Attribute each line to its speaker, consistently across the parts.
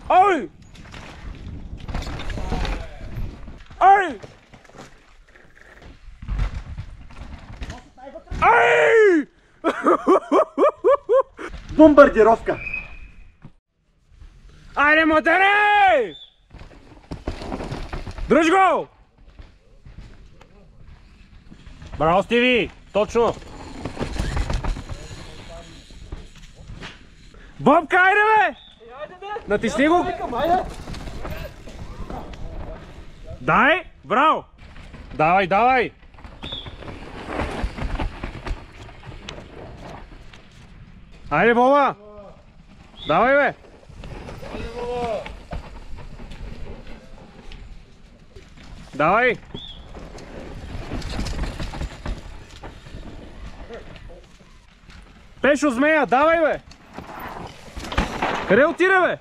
Speaker 1: Ой! Ой! Ай!
Speaker 2: Бомбардировка!
Speaker 1: Айде, моторе! Дръж го! Браво, Стиви! Точно! Бобка, айде бе! Натисни го! Дай! Браво! Давай, давай! Айде, Боба! Давай, бе! Давай! Пешо змея, давай, бе! Къде отиде, бе?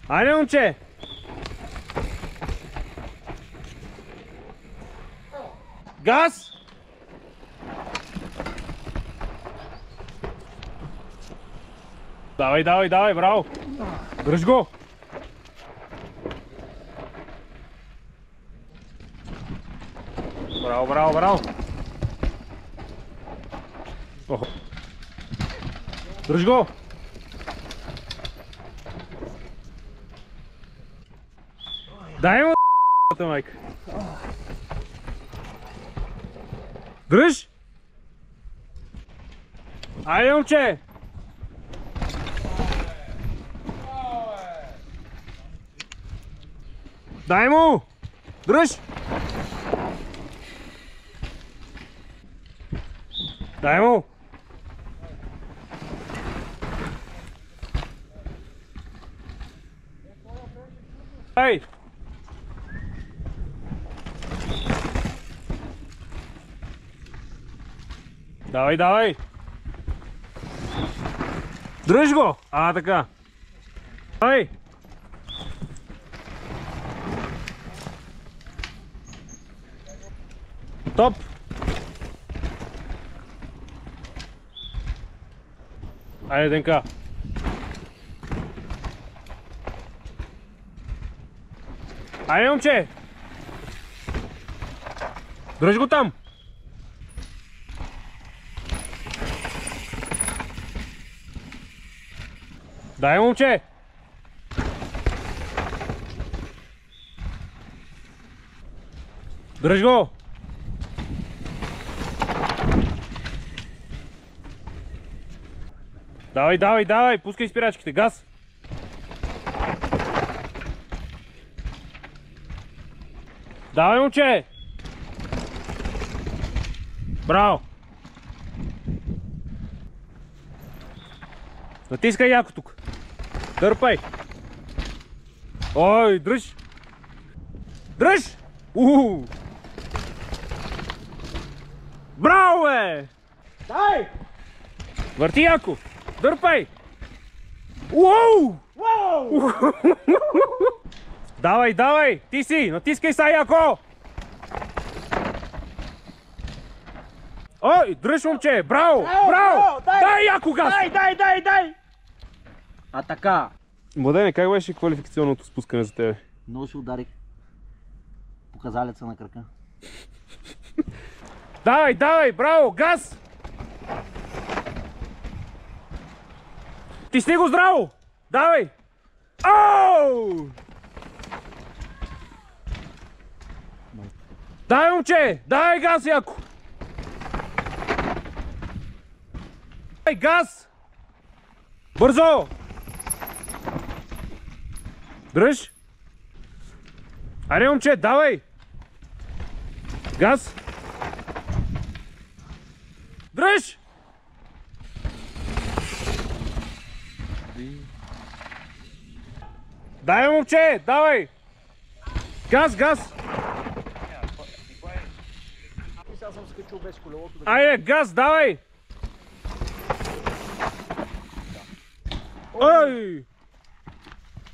Speaker 1: Айде, момче! Газ! Давай, давай, давай, браво! Дръж го! Браво, браво, браво! Охо. Дръж го! Дай му майка! Дръж! Айде, момче! Дай му! Дръж! Дай му! Ей! Давай, давай! Дръж го! А, така! Давай! Топ! Айде, Денка! Айде, момче! Дръж го там! Дай, момче! Дръж го! Давай, давай, давай! Пускай спирачките! Газ! Давай, момче! Браво! Натискай яко тук! Дърпай! Ой, дръж! Дръж! Браво, бе!
Speaker 2: Дай!
Speaker 1: Върти яко! Дърпай! Уоу!
Speaker 2: Вау!
Speaker 1: Давай, давай! Ти си! Натискай са яко! Ой, дръж, момче! Браво! Браво! Дай яко газ!
Speaker 2: Дай! А така.
Speaker 1: Младене, как беше квалификационното спускане за тебе?
Speaker 2: Много се ударих. Показалеца на крака.
Speaker 1: Давай, давай! Браво! Газ! Тисни го здраво! Давай! Оу! Давай, момче! Давай газ, яко! Давай газ! Бързо! Дръж! Айде, момче, давай! Газ! Дръж! Дай, момче, давай! Газ, газ!
Speaker 2: Сега съм скачил без колелото.
Speaker 1: Айде, газ, давай! Ой!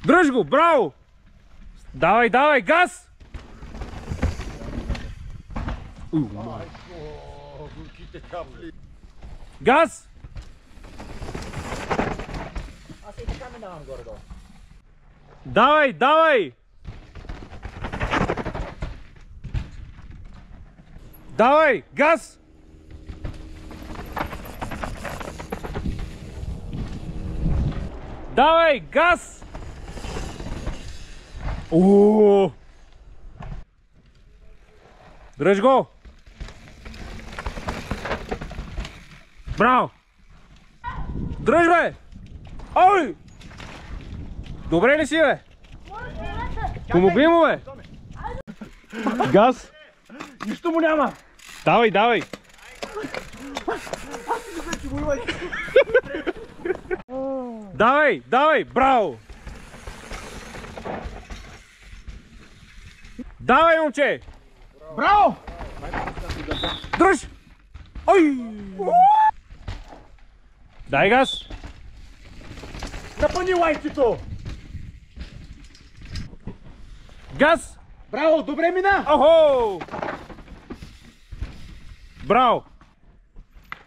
Speaker 1: Дръж го, браво! Давай, давай, газ! Газ!
Speaker 2: Минавам горе-долу.
Speaker 1: Давай, давай! Давай, газ! Давай, газ! О! Дръж го! Браво! Дръж, бе! Ой! Добре ли си, бе? Помогни му, бе! Газ!
Speaker 2: Нищо му няма!
Speaker 1: Давай, давай! Давай, давай! Браво! Давай, момче!
Speaker 2: Браво!
Speaker 1: Дръж! Ой! Дай газ!
Speaker 2: Напъни лайчето!
Speaker 1: Газ!
Speaker 2: Браво, добре мина!
Speaker 1: Охо! Браво!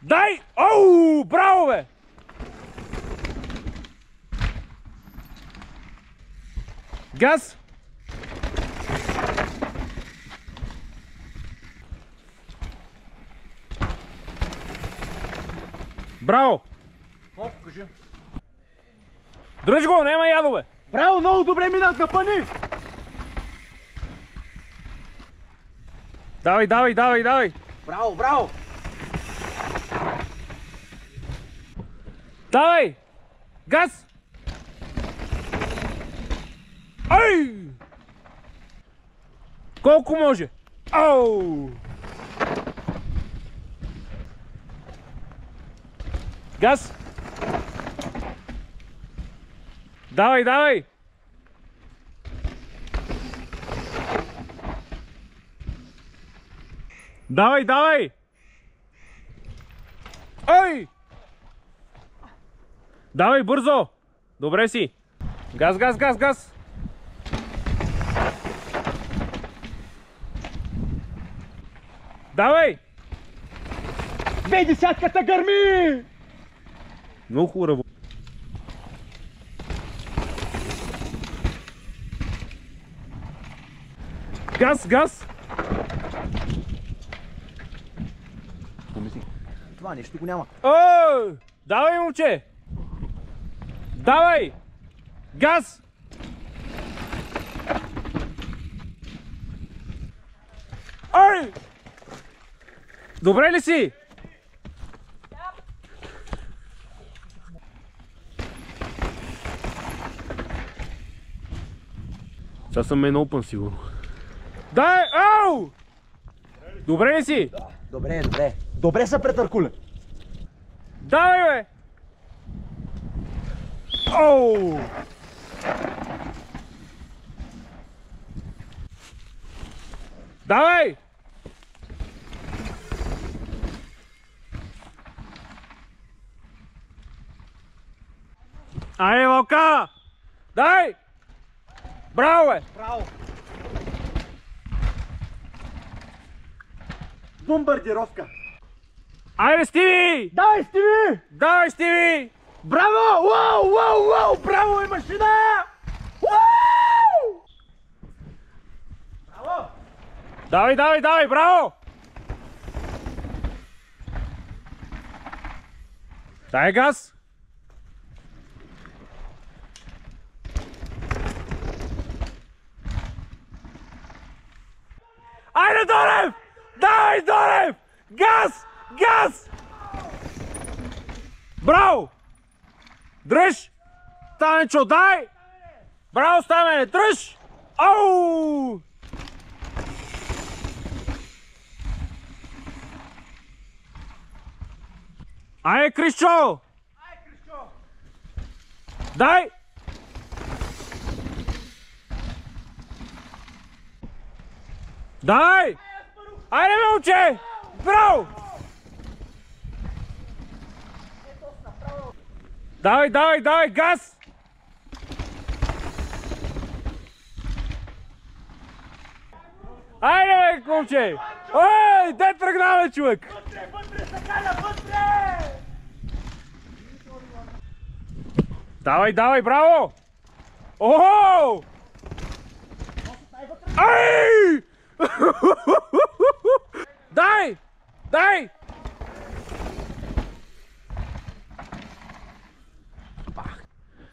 Speaker 1: Дай! Оу! Браво, бе! Газ! Браво!
Speaker 2: Покажи.
Speaker 1: Дръж го, няма ядове!
Speaker 2: Браво, много добре мина, напъни!
Speaker 1: Давай, давай, давай, давай!
Speaker 2: Браво, браво!
Speaker 1: Давай! Газ! Ай! Колко може? Ау! Газ! Давай, давай! Давай, давай! Ай! Давай, бързо! Добре си! Газ, газ, газ, газ! Давай!
Speaker 2: 20-ката гърми!
Speaker 1: Много хубаво. Газ, газ!
Speaker 2: Помисли. Това нещо го няма.
Speaker 1: О! Давай, момче! Давай! Газ! Ай! Добре ли си? Сега съм мен open сигурно. Дай! Ау! Добре ли си?
Speaker 2: Добре, добре. Добре са претъркуля.
Speaker 1: Давай, бе! Оу! Давай! Айде, вълка! Дай! Браво, бе!
Speaker 2: Браво! Бомбардировка!
Speaker 1: Айде, Стиви!
Speaker 2: Давай, Стиви!
Speaker 1: Давай, Стиви!
Speaker 2: Браво! Уау, уау, уау! Браво е машина! Уау! Браво!
Speaker 1: Давай, давай, давай, браво! Дай газ! Айде, Донев! Давай, Донев! Газ! Газ! Браво! Дръж! Станечо, дай! Браво, Стамене, дръж! Ау! Айде, Кришчо! Дай! Дай! Айде, момче! Браво! Давай, давай, давай, газ! Айде, бе, момче! Ой, де тръгна, бе, човек?
Speaker 2: Вътре, вътре, Сакаля, вътре!
Speaker 1: Давай, давай, браво! Охо! Ай! Дай! Дай!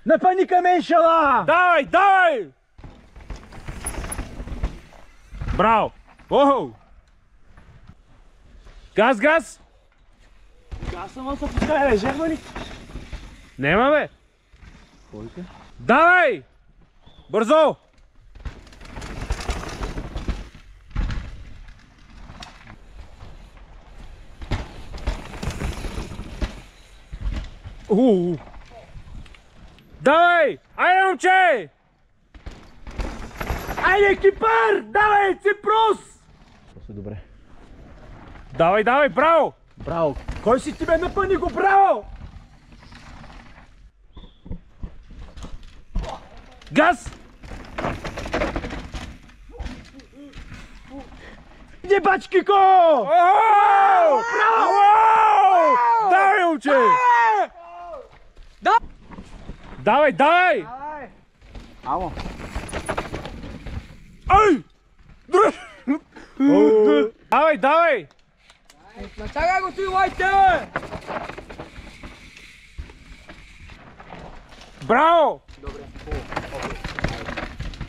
Speaker 3: Напъни към мен, шала!
Speaker 1: Давай, давай! Браво! Охо! Газ, газ!
Speaker 3: Аз съм се пускай, бе, жермани!
Speaker 1: Нема, бе!
Speaker 3: Койка?
Speaker 1: Давай! Бързо! Давай! Айде, момче!
Speaker 3: Айде, Кипър! Давай, Ципрос! Добре.
Speaker 1: Давай, давай, браво!
Speaker 3: Браво! Кой си ти, бе? Напъни го, браво!
Speaker 1: Газ!
Speaker 3: Иди, бачкико!
Speaker 1: Браво! Браво! Давай, момче! Давай, давай!
Speaker 2: Ало.
Speaker 1: Ай! Дръж! Давай, давай!
Speaker 4: Чакай го, стривайте!
Speaker 1: Браво!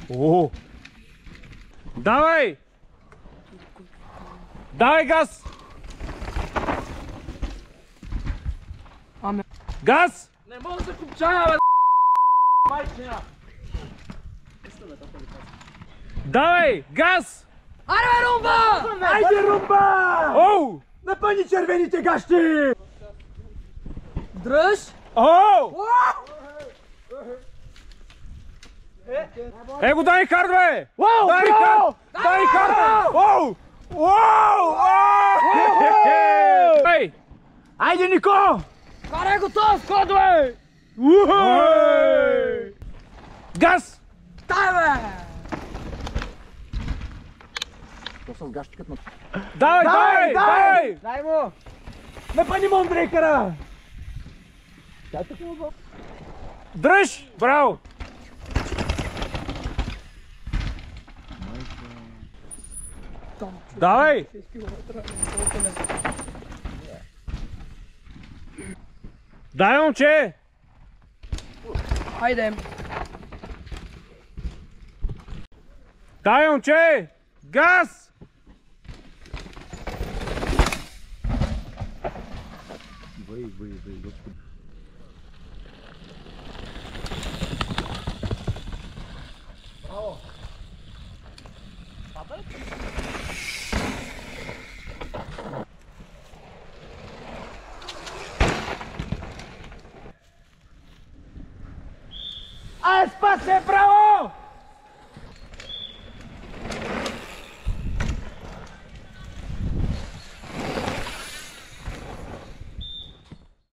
Speaker 1: О! Давай! Давай газ!
Speaker 4: Аме.
Speaker 1: Газ!
Speaker 4: Не мога да купчая, бе! Майчина!
Speaker 1: Давай! Газ!
Speaker 4: Аре, бе, румба!
Speaker 3: Айде, румба!
Speaker 1: Оу!
Speaker 3: Напъни червените гащи!
Speaker 4: Дръж!
Speaker 1: Оу! Его, дай хард, бе!
Speaker 3: Уау,
Speaker 1: Дай
Speaker 3: браво!
Speaker 1: хард! Дай хард! Оу! Уау! Ей!
Speaker 3: Айде, Нико!
Speaker 4: Карай го този скот, бе!
Speaker 1: Газ!
Speaker 4: Дай, бе!
Speaker 2: То с гащикът на...
Speaker 1: Давай, давай, давай!
Speaker 4: Дай му!
Speaker 3: Напъни мондрейкъра!
Speaker 1: Дръж! Браво! Давай! Дай, момче!
Speaker 4: Хайде!
Speaker 1: Дай, момче! Газ!
Speaker 3: Ай, спасе, браво!